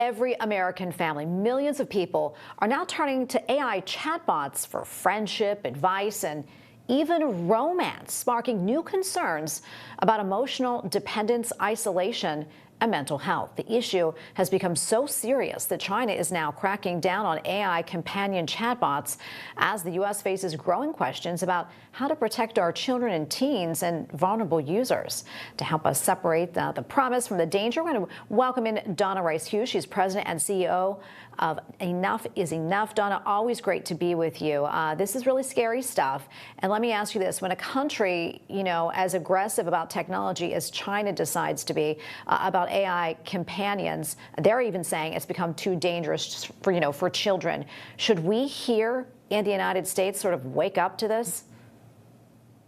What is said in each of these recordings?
Every American family, millions of people are now turning to AI chatbots for friendship, advice, and even romance, sparking new concerns about emotional dependence, isolation, and mental health. The issue has become so serious that China is now cracking down on AI companion chatbots as the U.S. faces growing questions about how to protect our children and teens and vulnerable users. To help us separate the promise from the danger, we're going to welcome in Donna Rice Hughes. She's president and CEO of Enough is Enough. Donna, always great to be with you. This is really scary stuff. And let me ask you this. When a country, as aggressive about technology as China decides to be about AI companions, they're even saying it's become too dangerous for children. Should we here in the United States sort of wake up to this?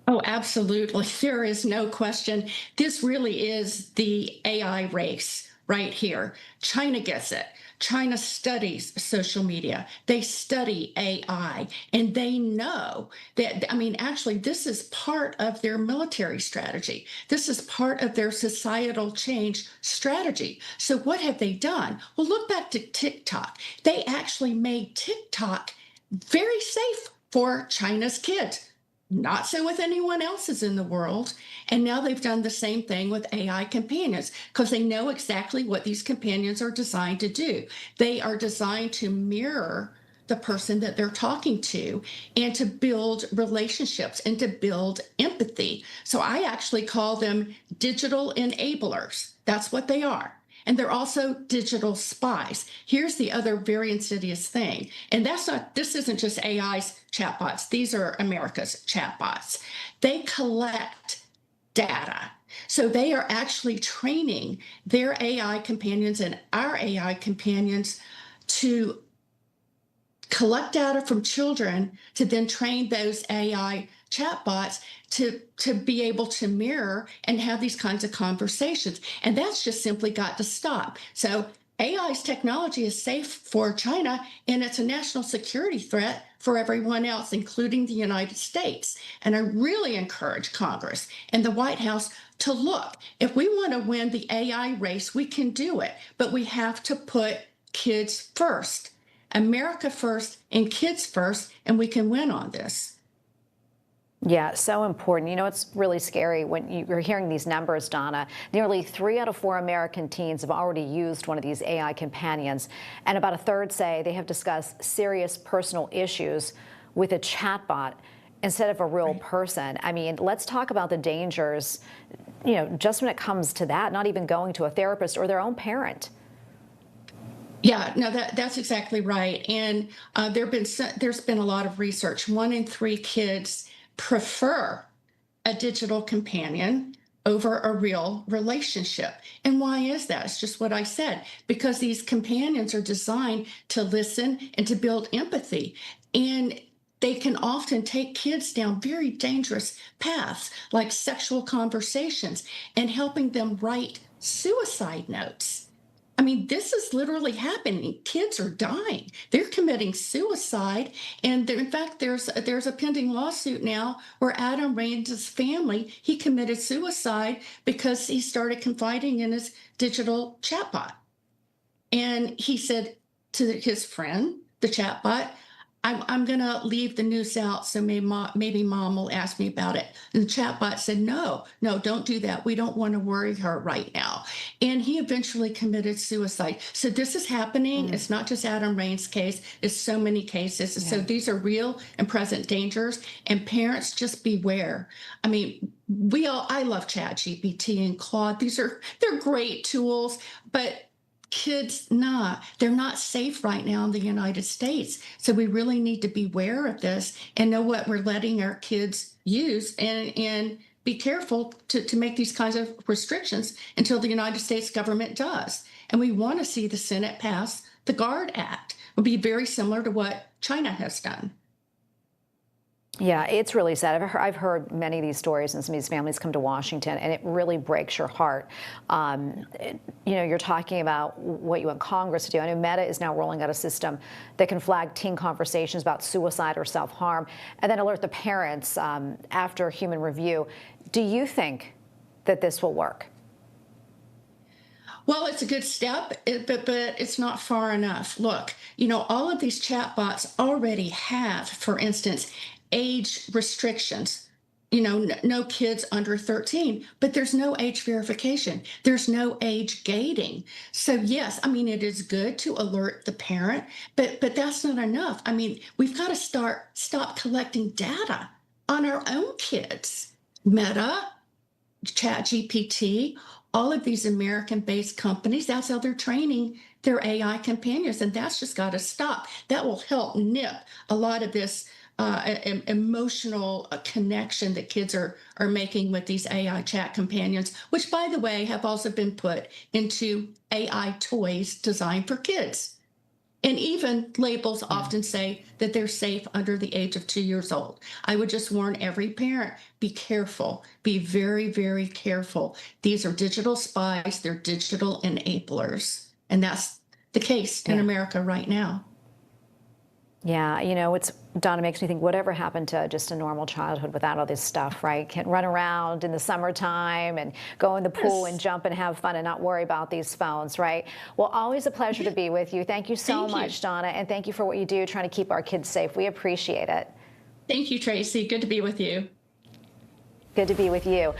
Oh, absolutely. There is no question. This really is the AI race right here. China gets it. China studies social media. They study AI, and they know that, actually, this is part of their military strategy. This is part of their societal change strategy. So what have they done? Well, look back to TikTok. They actually made TikTok very safe for China's kids. Not so with anyone else's in the world. And now they've done the same thing with AI companions because they know exactly what these companions are designed to do. They are designed to mirror the person that they're talking to and to build relationships and to build empathy. So I actually call them digital enablers. That's what they are. And they're also digital spies. Here's the other very insidious thing. And this isn't just AI's chatbots. These are America's chatbots. They collect data. So they are actually training their AI companions and our AI companions to collect data from children to then train those AI chatbots to be able to mirror and have these kinds of conversations. And that's just simply got to stop. So AI's technology is safe for China, and it's a national security threat for everyone else, including the United States. And I really encourage Congress and the White House to look. If we want to win the AI race, we can do it, but we have to put kids first. America first and kids first, and we can win on this. Yeah, so important. It's really scary when you're hearing these numbers, Donna. Nearly 3 out of 4 American teens have already used one of these AI companions, and about a third say they have discussed serious personal issues with a chatbot instead of a real person. Let's talk about the dangers, just when it comes to that, not even going to a therapist or their own parent. Yeah, no, that's exactly right. And there's been a lot of research. 1 in 3 kids prefer a digital companion over a real relationship. And why is that? It's just what I said, because these companions are designed to listen and to build empathy. And they can often take kids down very dangerous paths, like sexual conversations and helping them write suicide notes. This is literally happening. Kids are dying. They're committing suicide. And in fact, there's a pending lawsuit now where Adam Raines' family, he committed suicide because he started confiding in his digital chatbot. And he said to his friend, the chatbot, I'm going to leave the news out, so maybe mom will ask me about it. And the chatbot said, no, don't do that. We don't want to worry her right now. And he eventually committed suicide. So this is happening. It's not just Adam Raines' case. It's so many cases. Yeah. So these are real and present dangers. And parents, just beware. I love ChatGPT and Claude. They're great tools, but kids, they're not safe right now in the United States. So we really need to beware of this and know what we're letting our kids use and be careful to make these kinds of restrictions until the United States government does. And we want to see the Senate pass the GUARD Act. It would be very similar to what China has done. Yeah, it's really sad. I've heard many of these stories, and some of these families come to Washington, and it really breaks your heart. You're talking about what you want Congress to do. I know Meta is now rolling out a system that can flag teen conversations about suicide or self-harm, and then alert the parents after human review. Do you think that this will work? Well, it's a good step, but it's not far enough. Look, all of these chatbots already have, for instance, age restrictions. No kids under 13, but there's no age verification. There's no age gating. So yes, I mean it is good to alert the parent, but that's not enough. I mean, we've got to stop collecting data on our own kids. Meta, ChatGPT, all of these American-based companies, that's how they're training their AI companions, and that's just got to stop. That will help nip a lot of this emotional connection that kids are making with these AI chat companions, which, by the way, have also been put into AI toys designed for kids. And even labels Yeah. often say that they're safe under the age of 2 years old. I would just warn every parent, be careful, be very, very careful. These are digital spies, they're digital enablers. And that's the case in Yeah. America right now. Yeah, Donna, makes me think, whatever happened to just a normal childhood without all this stuff, right? Can run around in the summertime and go in the pool and Yes. jump and have fun and not worry about these phones, right? Well, always a pleasure to be with you. Thank you so Thank you. much, Donna, and thank you for what you do trying to keep our kids safe. We appreciate it. Thank you, Tracy. Good to be with you. Good to be with you.